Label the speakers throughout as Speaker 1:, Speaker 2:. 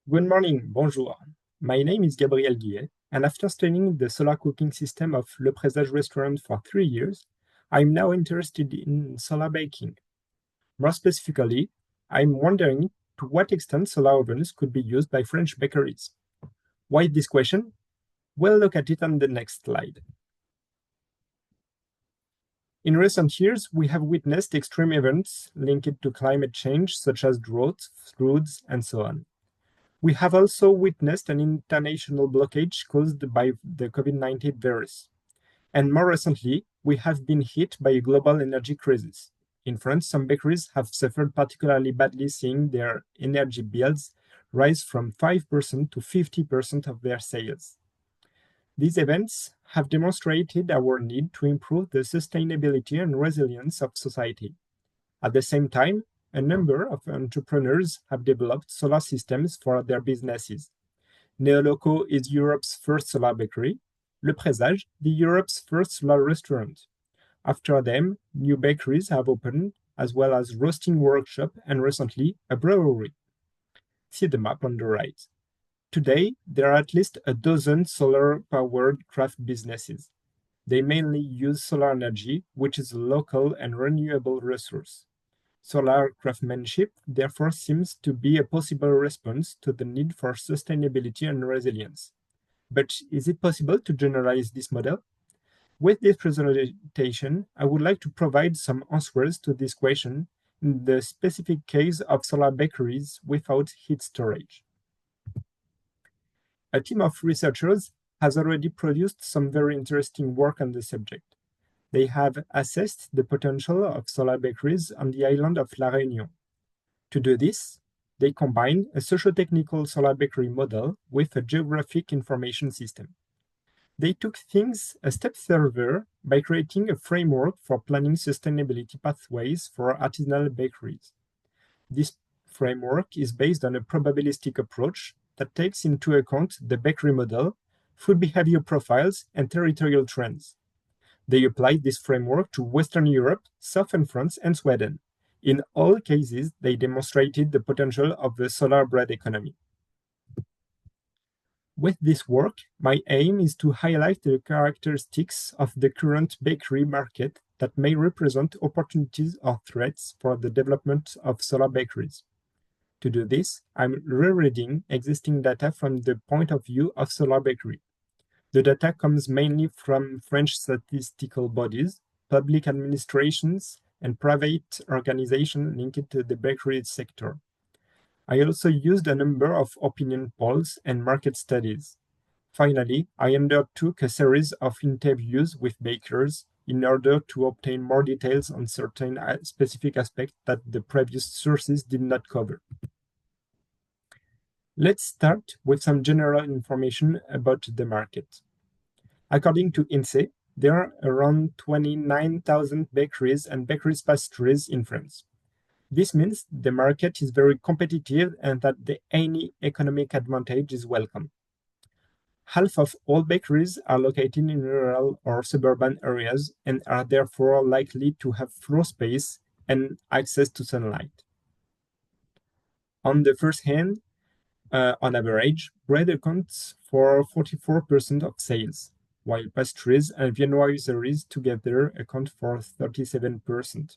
Speaker 1: Good morning, bonjour. My name is Gabriel Guilet, and after studying the solar cooking system of Le Présage restaurant for 3 years, I'm now interested in solar baking. More specifically, I'm wondering to what extent solar ovens could be used by French bakeries. Why this question? We'll look at it on the next slide. In recent years, we have witnessed extreme events linked to climate change, such as droughts, floods, and so on. We have also witnessed an international blockage caused by the COVID-19 virus. And more recently, we have been hit by a global energy crisis. In France, some bakeries have suffered particularly badly, seeing their energy bills rise from 5% to 50% of their sales. These events have demonstrated our need to improve the sustainability and resilience of society. At the same time, a number of entrepreneurs have developed solar systems for their businesses. Neoloco is Europe's first solar bakery, Le Présage, Europe's first solar restaurant. After them, new bakeries have opened, as well as roasting workshop and recently a brewery. See the map on the right. Today, there are at least a dozen solar-powered craft businesses. They mainly use solar energy, which is a local and renewable resource. Solar craftsmanship, therefore, seems to be a possible response to the need for sustainability and resilience. But is it possible to generalize this model? With this presentation, I would like to provide some answers to this question in the specific case of solar bakeries without heat storage. A team of researchers has already produced some very interesting work on the subject. They have assessed the potential of solar bakeries on the island of La Réunion. To do this, they combined a socio-technical solar bakery model with a geographic information system. They took things a step further by creating a framework for planning sustainability pathways for artisanal bakeries. This framework is based on a probabilistic approach that takes into account the bakery model, food behavior profiles, and territorial trends. They applied this framework to Western Europe, Southern France, and Sweden. In all cases, they demonstrated the potential of the solar bread economy. With this work, my aim is to highlight the characteristics of the current bakery market that may represent opportunities or threats for the development of solar bakeries. To do this, I'm rereading existing data from the point of view of solar bakery. The data comes mainly from French statistical bodies, public administrations, and private organizations linked to the bakery sector. I also used a number of opinion polls and market studies. Finally, I undertook a series of interviews with bakers in order to obtain more details on certain specific aspects that the previous sources did not cover. Let's start with some general information about the market. According to INSEE, there are around 29,000 bakeries and bakeries pastries in France. This means the market is very competitive and that any economic advantage is welcome. Half of all bakeries are located in rural or suburban areas and are therefore likely to have floor space and access to sunlight. On the first hand, on average, bread accounts for 44% of sales, while pastries and viennoiseries together account for 37%.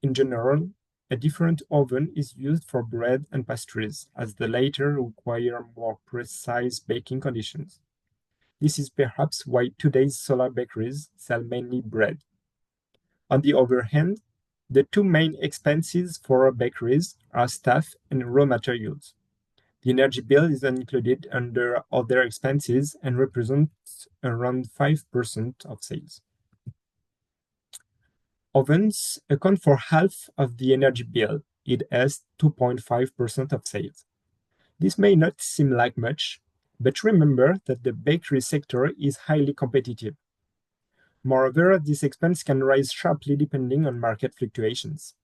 Speaker 1: In general, a different oven is used for bread and pastries, as the latter require more precise baking conditions. This is perhaps why today's solar bakeries sell mainly bread. On the other hand, the two main expenses for bakeries are staff and raw materials. The energy bill is included under other expenses and represents around 5% of sales. Ovens account for half of the energy bill. It has 2.5% of sales. This may not seem like much, but remember that the bakery sector is highly competitive. Moreover, this expense can rise sharply depending on market fluctuations.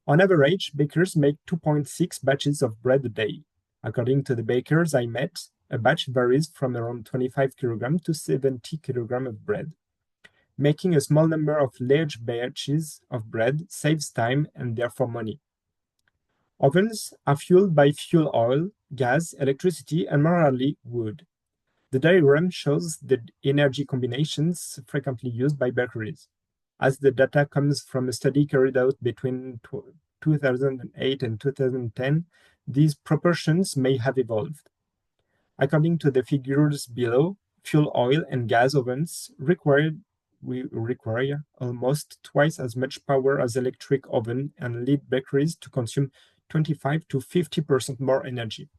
Speaker 1: On average, bakers make 2.6 batches of bread a day. According to the bakers I met, a batch varies from around 25 kg to 70 kg of bread. Making a small number of large batches of bread saves time and therefore money. Ovens are fueled by fuel oil, gas, electricity, and more rarely wood. The diagram shows the energy combinations frequently used by bakeries. As the data comes from a study carried out between 2008 and 2010, these proportions may have evolved. According to the figures below, fuel oil and gas ovens require almost twice as much power as electric oven and lead bakeries to consume 25 to 50% more energy.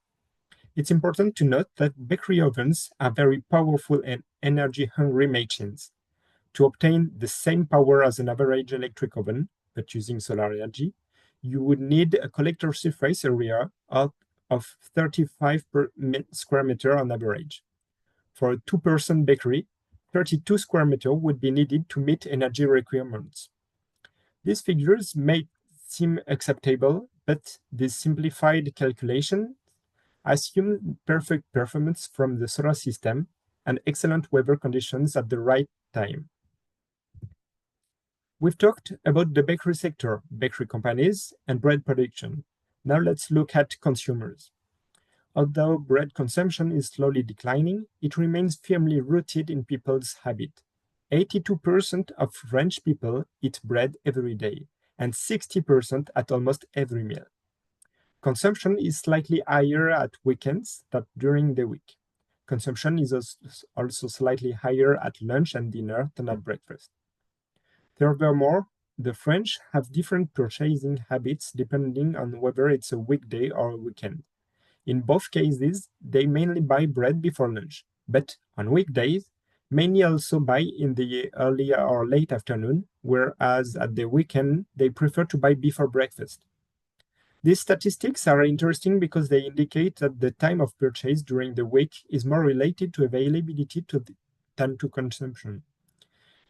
Speaker 1: It's important to note that bakery ovens are very powerful and energy-hungry machines. To obtain the same power as an average electric oven, but using solar energy, you would need a collector surface area of 35 per square meter on average. For a two-person bakery, 32 square meters would be needed to meet energy requirements. These figures may seem acceptable, but this simplified calculation assumes perfect performance from the solar system and excellent weather conditions at the right time. We've talked about the bakery sector, bakery companies, and bread production. Now let's look at consumers. Although bread consumption is slowly declining, it remains firmly rooted in people's habit. 82% of French people eat bread every day, and 60% at almost every meal. Consumption is slightly higher at weekends than during the week. Consumption is also slightly higher at lunch and dinner than at breakfast. Furthermore, the French have different purchasing habits depending on whether it's a weekday or a weekend. In both cases, they mainly buy bread before lunch, but on weekdays, many also buy in the early or late afternoon, whereas at the weekend, they prefer to buy before breakfast. These statistics are interesting because they indicate that the time of purchase during the week is more related to availability than to consumption.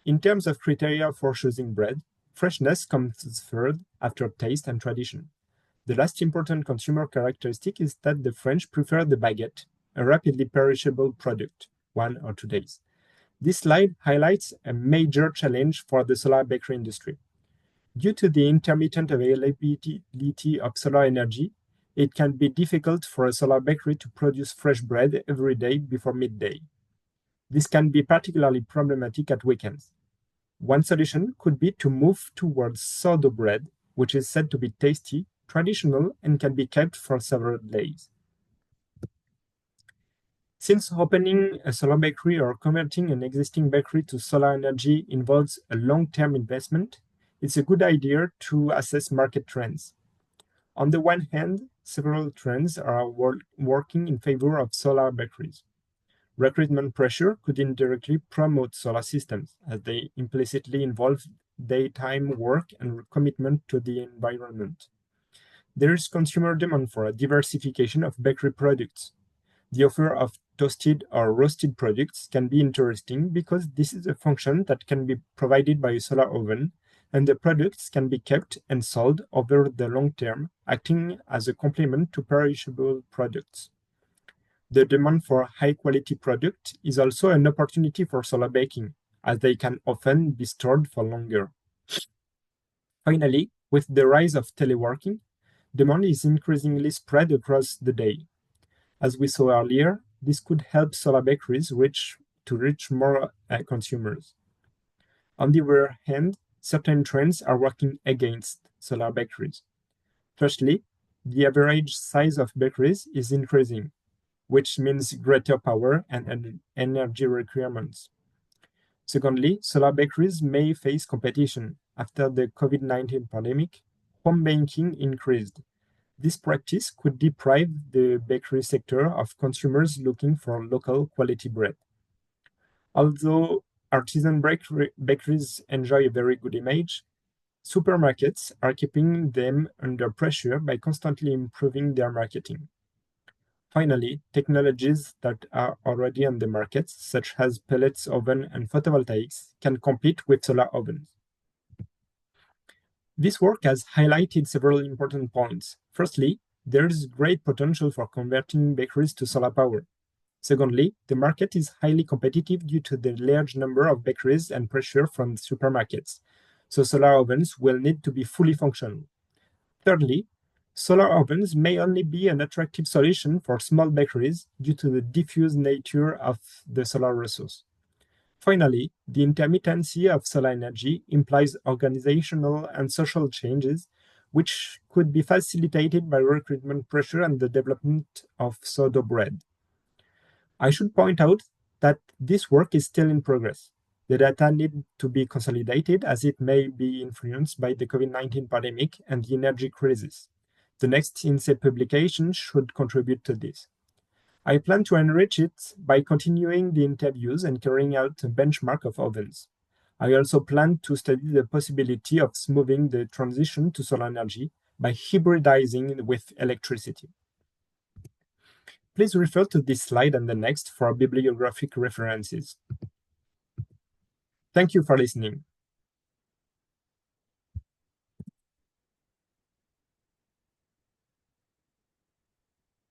Speaker 1: In terms of criteria for choosing bread, freshness comes third after taste and tradition. The last important consumer characteristic is that the French prefer the baguette, a rapidly perishable product, 1 or 2 days. This slide highlights a major challenge for the solar bakery industry. Due to the intermittent availability of solar energy, it can be difficult for a solar bakery to produce fresh bread every day before midday. This can be particularly problematic at weekends. One solution could be to move towards sourdough bread, which is said to be tasty, traditional, and can be kept for several days. Since opening a solar bakery or converting an existing bakery to solar energy involves a long-term investment, it's a good idea to assess market trends. On the one hand, several trends are working in favor of solar bakeries. Recruitment pressure could indirectly promote solar systems, as they implicitly involve daytime work and commitment to the environment. There is consumer demand for a diversification of bakery products. The offer of toasted or roasted products can be interesting because this is a function that can be provided by a solar oven, and the products can be kept and sold over the long term, acting as a complement to perishable products. The demand for high-quality products is also an opportunity for solar baking, as they can often be stored for longer. Finally, with the rise of teleworking, demand is increasingly spread across the day. As we saw earlier, this could help solar bakeries reach more consumers. On the other hand, certain trends are working against solar bakeries. Firstly, the average size of bakeries is increasing, which means greater power and energy requirements. Secondly, solar bakeries may face competition. After the COVID-19 pandemic, home baking increased. This practice could deprive the bakery sector of consumers looking for local quality bread. Although artisan bakeries enjoy a very good image, supermarkets are keeping them under pressure by constantly improving their marketing. Finally, technologies that are already on the market, such as pellets oven and photovoltaics, can compete with solar ovens. This work has highlighted several important points. Firstly, there is great potential for converting bakeries to solar power. Secondly, the market is highly competitive due to the large number of bakeries and pressure from supermarkets, so solar ovens will need to be fully functional. Thirdly, Solar ovens may only be an attractive solution for small bakeries due to the diffuse nature of the solar resource. Finally, the intermittency of solar energy implies organizational and social changes, which could be facilitated by recruitment pressure and the development of sourdough bread. I should point out that this work is still in progress. The data need to be consolidated as it may be influenced by the COVID-19 pandemic and the energy crisis. The next INSEE publication should contribute to this. I plan to enrich it by continuing the interviews and carrying out a benchmark of ovens. I also plan to study the possibility of smoothing the transition to solar energy by hybridizing with electricity. Please refer to this slide and the next for bibliographic references. Thank you for listening.